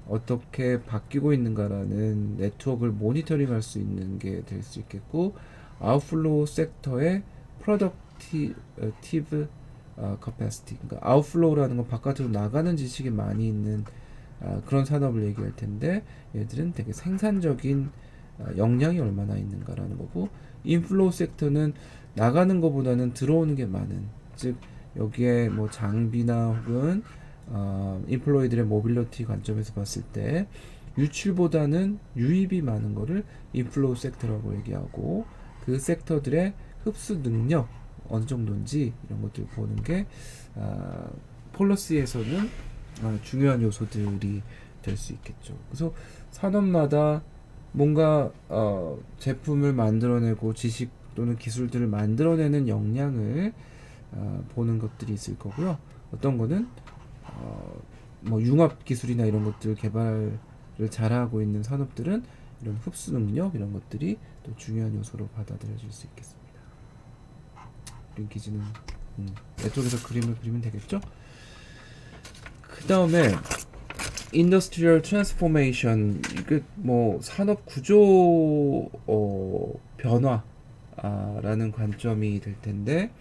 어떻게 바뀌고 있는가라는 네트워크를 모니터링 할 수 있는 게 될 수 있겠고 아웃플로우 섹터의 프로덕티브 capacity, 그러니까 outflow라는 건 바깥으로 나가는 지식이 많이 있는 그런 산업을 얘기할 텐데, 얘들은 되게 생산적인 역량이 얼마나 있는가라는 거고, 인플로우 섹터는 나가는 것보다는 들어오는 게 많은, 즉 여기에 뭐 장비나 혹은 인플로이들의 모빌리티 관점에서 봤을 때 유출보다는 유입이 많은 거를 인플로우 섹터라고 얘기하고, 그 섹터들의 흡수 능력 어느 정도인지 이런 것들 보는 게 폴러시에서는 중요한 요소들이 될 수 있겠죠. 그래서 산업마다 뭔가 제품을 만들어내고 지식 또는 기술들을 만들어내는 역량을 보는 것들이 있을 거고요. 어떤 거는 뭐 융합 기술이나 이런 것들 개발을 잘하고 있는 산업들은 이런 흡수 능력 이런 것들이 또 중요한 요소로 받아들여질 수 있겠습니다. 링키지는 이쪽에서 그림을 그리면 되겠죠? 그 다음에 인더스트리얼 트랜스포메이션, 이게 뭐 산업 구조 변화라는 관점이 될 텐데,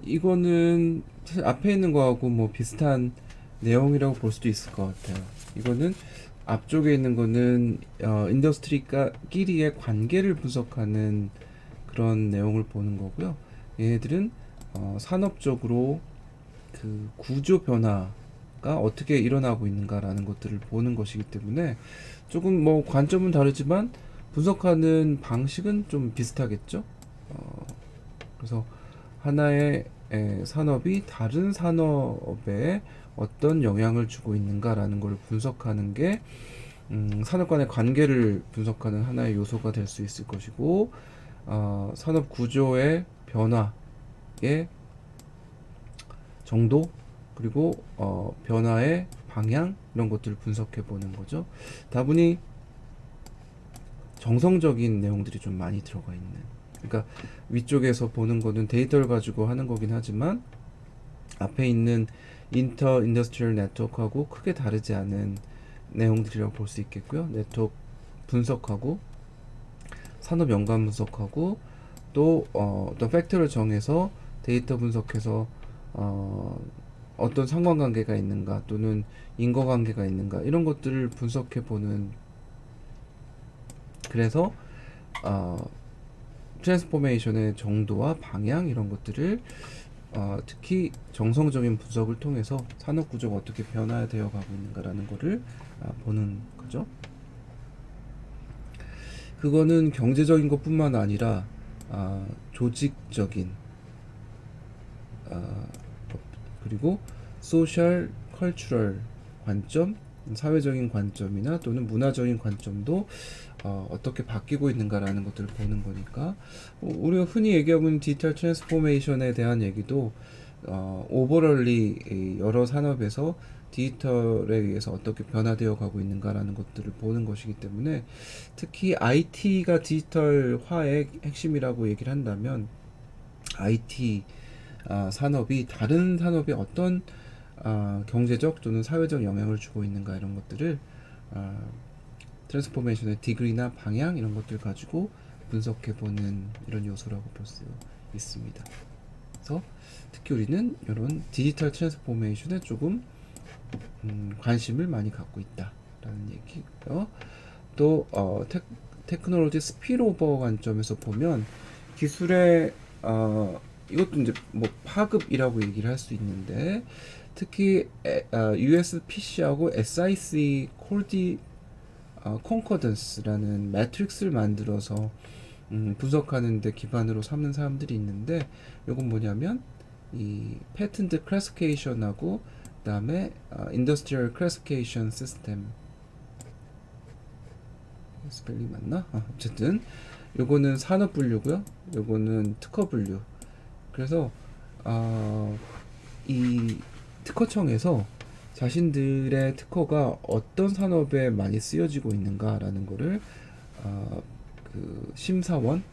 이거는 사실 앞에 있는 거하고 뭐 비슷한 내용이라고 볼 수도 있을 것 같아요. 이거는 앞쪽에 있는 거는 인더스트리끼리의 관계를 분석하는 그런 내용을 보는 거고요. 얘네들은 산업적으로 그 구조 변화가 어떻게 일어나고 있는가라는 것들을 보는 것이기 때문에 조금 뭐 관점은 다르지만 분석하는 방식은 좀 비슷하겠죠. 그래서 하나의 산업이 다른 산업에 어떤 영향을 주고 있는가라는 걸 분석하는 게 산업 간의 관계를 분석하는 하나의 요소가 될 수 있을 것이고, 산업 구조의 변화의 정도 그리고 변화의 방향 이런 것들을 분석해 보는 거죠. 다분히 정성적인 내용들이 좀 많이 들어가 있는, 그러니까 위쪽에서 보는 거는 데이터를 가지고 하는 거긴 하지만 앞에 있는 인터 인더스트리얼 네트워크하고 크게 다르지 않은 내용들이라고 볼 수 있겠고요. 네트워크 분석하고 산업 연관 분석하고 또 어떤 팩터를 정해서 데이터 분석해서 어떤 상관관계가 있는가 또는 인과관계가 있는가 이런 것들을 분석해 보는, 그래서 트랜스포메이션의 정도와 방향 이런 것들을 특히 정성적인 분석을 통해서 산업 구조가 어떻게 변화되어 가고 있는가라는 거를 보는 거죠. 그거는 경제적인 것뿐만 아니라 조직적인 그리고 소셜 컬처럴 관점, 사회적인 관점이나 또는 문화적인 관점도 어떻게 바뀌고 있는가라는 것들을 보는 거니까, 우리가 흔히 얘기하고 있는 디지털 트랜스포메이션에 대한 얘기도 오버럴리 여러 산업에서 디지털에 의해서 어떻게 변화되어 가고 있는가라는 것들을 보는 것이기 때문에, 특히 IT가 디지털화의 핵심이라고 얘기를 한다면 IT 산업이 다른 산업에 어떤 경제적 또는 사회적 영향을 주고 있는가 이런 것들을 트랜스포메이션의 디그리나 방향 이런 것들 가지고 분석해보는 이런 요소라고 볼 수 있습니다. 그래서 특히 우리는 이런 디지털 트랜스포메이션에 조금 관심을 많이 갖고 있다라는 얘기고요. 또 테크놀로지 스피드오버 관점에서 보면 기술의 이것도 이제 뭐 파급이라고 얘기를 할 수 있는데, 특히 USPC하고 SIC 콘코던스라는 매트릭스를 만들어서 분석하는 데 기반으로 삼는 사람들이 있는데, 이건 뭐냐면 이 패턴트 클래시피케이션하고 그다음에 인더스트리얼 클래시피케이션 시스템, 스펠링 맞나? 어쨌든 요거는 산업 분류고요. 요거는 특허 분류. 그래서 이 특허청에서 자신들의 특허가 어떤 산업에 많이 쓰여지고 있는가라는 거를 그 심사원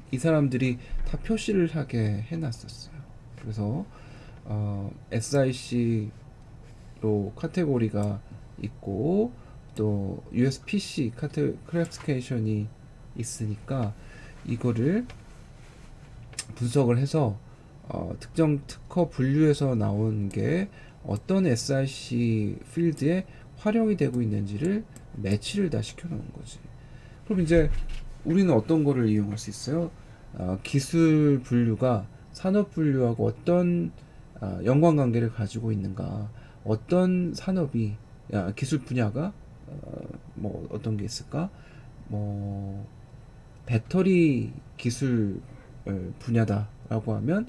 이 사람들이 다 표시를 하게 해놨었어요. 그래서 SIC로 카테고리가 있고 또 USPC 클래시피케이션이 있으니까 이거를 분석을 해서 특정 특허 분류에서 나온 게 어떤 SRC 필드에 활용이 되고 있는지를 매치를 다 시켜놓은 거지. 그럼 이제 우리는 어떤 거를 이용할 수 있어요? 기술 분류가 산업 분류하고 어떤 연관관계를 가지고 있는가, 어떤 산업이 기술 분야가 뭐 어떤 게 있을까? 뭐 배터리 기술 분야다라고 하면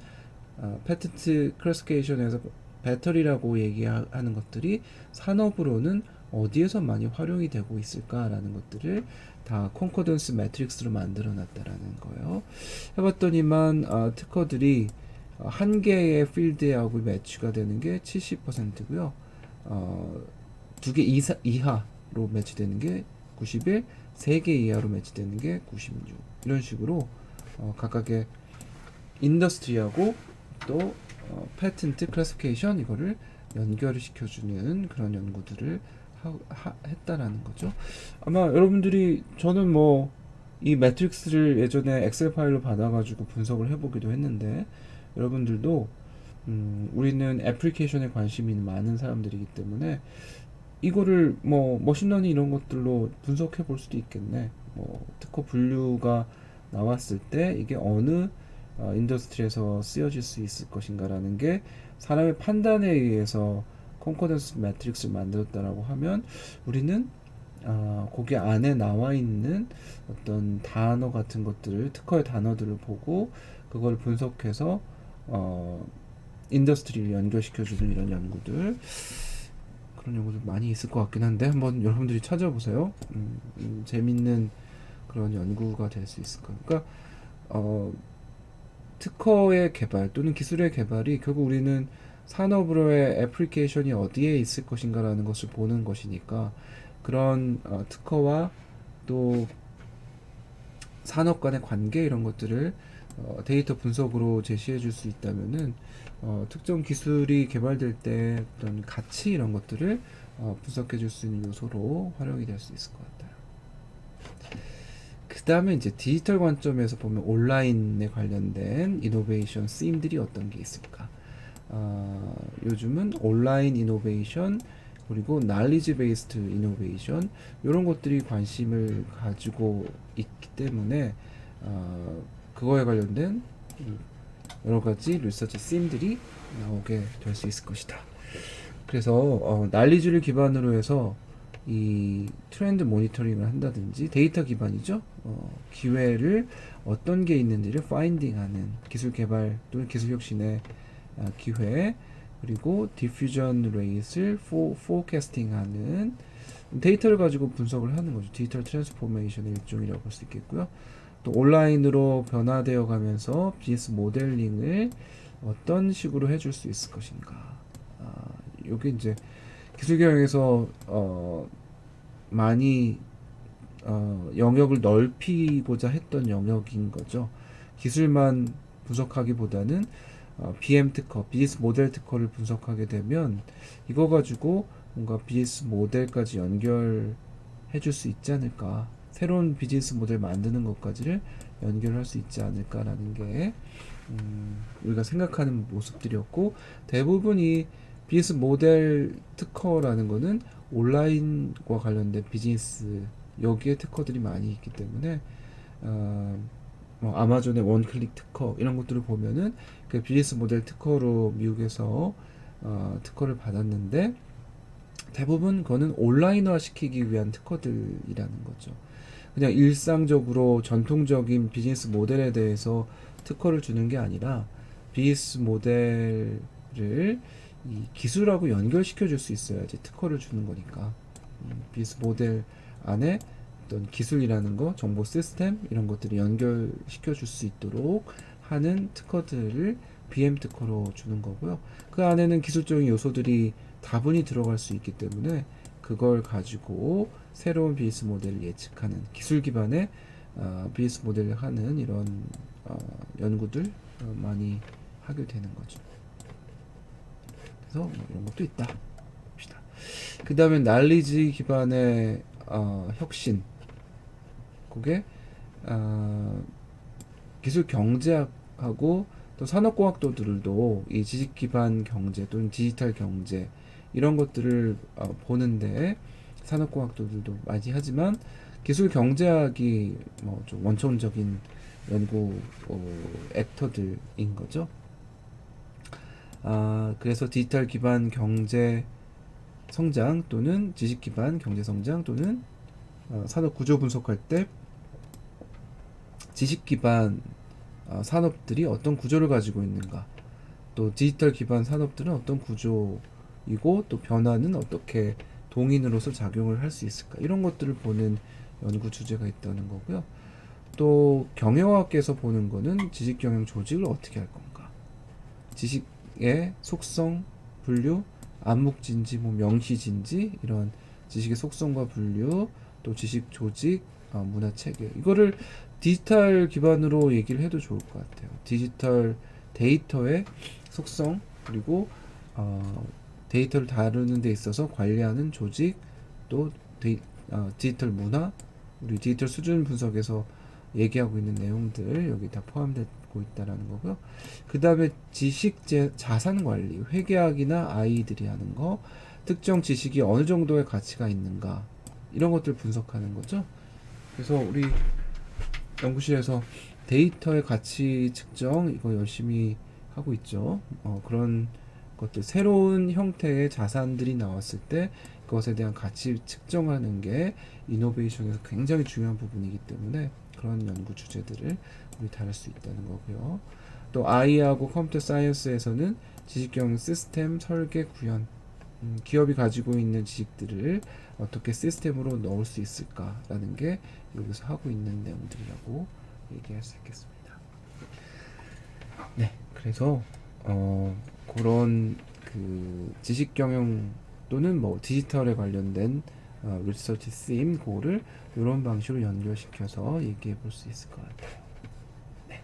패턴트 클래시피케이션에서 배터리라고 얘기하는 것들이 산업으로는 어디에서 많이 활용이 되고 있을까라는 것들을 다 콘코던스 매트릭스로 만들어 놨다라는 거예요. 해봤더니만 특허들이 한 개의 필드하고 매치가 되는 게 70%고요. 두 개 이하로 매치되는 게 91, 세 개 이하로 매치되는 게 96. 이런 식으로 각각의 인더스트리하고 또 패턴트 클래시피케이션 이거를 연결을 시켜주는 그런 연구들을 했다라는 거죠. 아마 여러분들이 저는 뭐 이 매트릭스를 예전에 엑셀 파일로 받아가지고 분석을 해보기도 했는데 여러분들도 우리는 애플리케이션에 관심이 많은 사람들이기 때문에 이거를 뭐 머신러닝 이런 것들로 분석해 볼 수도 있겠네. 뭐 특허 분류가 나왔을 때 이게 어느 인더스트리에서 쓰여질 수 있을 것인가라는 게 사람의 판단에 의해서 콘코던스 매트릭스를 만들었다라고 하면 우리는 거기 안에 나와 있는 어떤 단어 같은 것들을 특허의 단어들을 보고 그걸 분석해서 인더스트리를 연결시켜주는 이런 연구들 그런 연구들 많이 있을 것 같긴 한데 한번 여러분들이 찾아보세요. 재밌는 그런 연구가 될 수 있을 거예요. 그러니까 특허의 개발 또는 기술의 개발이 결국 우리는 산업으로의 애플리케이션이 어디에 있을 것인가라는 것을 보는 것이니까 그런 특허와 또 산업 간의 관계 이런 것들을 데이터 분석으로 제시해 줄 수 있다면은 특정 기술이 개발될 때 어떤 가치 이런 것들을 분석해 줄 수 있는 요소로 활용이 될 수 있을 것 같아요. 그 다음에 이제 디지털 관점에서 보면 온라인에 관련된 이노베이션 쓰임들이 어떤 게 있을까? 요즘은 온라인 이노베이션 그리고 날리지 베이스드 이노베이션 이런 것들이 관심을 가지고 있기 때문에 그거에 관련된 여러 가지 리서치 쓰임들이 나오게 될 수 있을 것이다. 그래서 날리지를 기반으로 해서 이 트렌드 모니터링을 한다든지 데이터 기반이죠. 기회를 어떤 게 있는지를 파인딩하는 기술 개발 또는 기술 혁신의 기회 그리고 디퓨전 레이스를 포캐스팅하는 데이터를 가지고 분석을 하는 거죠. 디지털 트랜스포메이션의 일종이라고 볼 수 있겠고요. 또 온라인으로 변화되어 가면서 비즈니스 모델링을 어떤 식으로 해줄 수 있을 것인가. 요게 이제 기술 경영에서 많이 영역을 넓히고자 했던 영역인 거죠. 기술만 분석하기보다는 BM 특허, 비즈니스 모델 특허를 분석하게 되면 이거 가지고 뭔가 비즈니스 모델까지 연결해 줄 수 있지 않을까. 새로운 비즈니스 모델 만드는 것까지를 연결할 수 있지 않을까라는 게 우리가 생각하는 모습들이었고 대부분이 비즈니스 모델 특허라는 거는 온라인과 관련된 비즈니스 여기에 특허들이 많이 있기 때문에 뭐 아마존의 원클릭 특허 이런 것들을 보면은 그 비즈니스 모델 특허로 미국에서 특허를 받았는데 대부분 그거는 온라인화 시키기 위한 특허들이라는 거죠. 그냥 일상적으로 전통적인 비즈니스 모델에 대해서 특허를 주는 게 아니라 비즈니스 모델을 이 기술하고 연결시켜 줄 수 있어야지 특허를 주는 거니까 비즈니스 모델 안에 어떤 기술이라는 거, 정보 시스템 이런 것들이 연결시켜 줄 수 있도록 하는 특허들을 BM 특허로 주는 거고요. 그 안에는 기술적인 요소들이 다분히 들어갈 수 있기 때문에 그걸 가지고 새로운 비즈니스 모델을 예측하는 기술 기반의 비즈니스 모델을 하는 이런 연구들 많이 하게 되는 거죠. 그래서 뭐 이런 것도 있다 봅시다. 그 다음에 날리지 기반의 혁신, 그게 어, 기술 경제학하고 또 산업공학도들도 이 지식 기반 경제 또는 디지털 경제 이런 것들을 보는데 산업공학도들도 많이 하지만 기술 경제학이 뭐 좀 원초적인 연구 액터들인 거죠. 그래서 디지털 기반 경제 성장 또는 지식 기반 경제 성장 또는 산업 구조 분석할 때 지식 기반 산업들이 어떤 구조를 가지고 있는가, 또 디지털 기반 산업들은 어떤 구조이고 또 변화는 어떻게 동인으로서 작용을 할 수 있을까, 이런 것들을 보는 연구 주제가 있다는 거고요. 또 경영학에서 보는 거는 지식 경영 조직을 어떻게 할 건가, 지식의 속성, 분류, 암묵진지, 뭐 명시진지, 이런 지식의 속성과 분류, 또 지식 조직, 문화 체계, 이거를 디지털 기반으로 얘기를 해도 좋을 것 같아요. 디지털 데이터의 속성, 그리고 데이터를 다루는 데 있어서 관리하는 조직, 또 디지털 문화, 우리 디지털 수준 분석에서 얘기하고 있는 내용들 여기 다 포함되고 있다라는 거고요. 그 다음에 자산 관리, 회계학이나 아이들이 하는 거, 특정 지식이 어느 정도의 가치가 있는가, 이런 것들 분석하는 거죠. 그래서 우리 연구실에서 데이터의 가치 측정 이거 열심히 하고 있죠. 그런 것들, 새로운 형태의 자산들이 나왔을 때 그것에 대한 가치 측정하는 게 이노베이션에서 굉장히 중요한 부분이기 때문에 그런 연구 주제들을 우리 다룰 수 있다는 거고요. 또 아이하고 컴퓨터 사이언스에서는 지식경 시스템 설계 구현, 기업이 가지고 있는 지식들을 어떻게 시스템으로 넣을 수 있을까라는 게 여기서 하고 있는 내용들이라고 얘기할 수 있겠습니다. 네, 그래서 그런 그 지식 경영 또는 뭐 디지털에 관련된 리서치 심 고를 이런 방식으로 연결시켜서 얘기해 볼 수 있을 것 같아요. 네,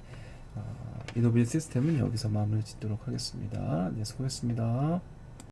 이노빌 시스템은 여기서 마무리 짓도록 하겠습니다. 네, 수고했습니다.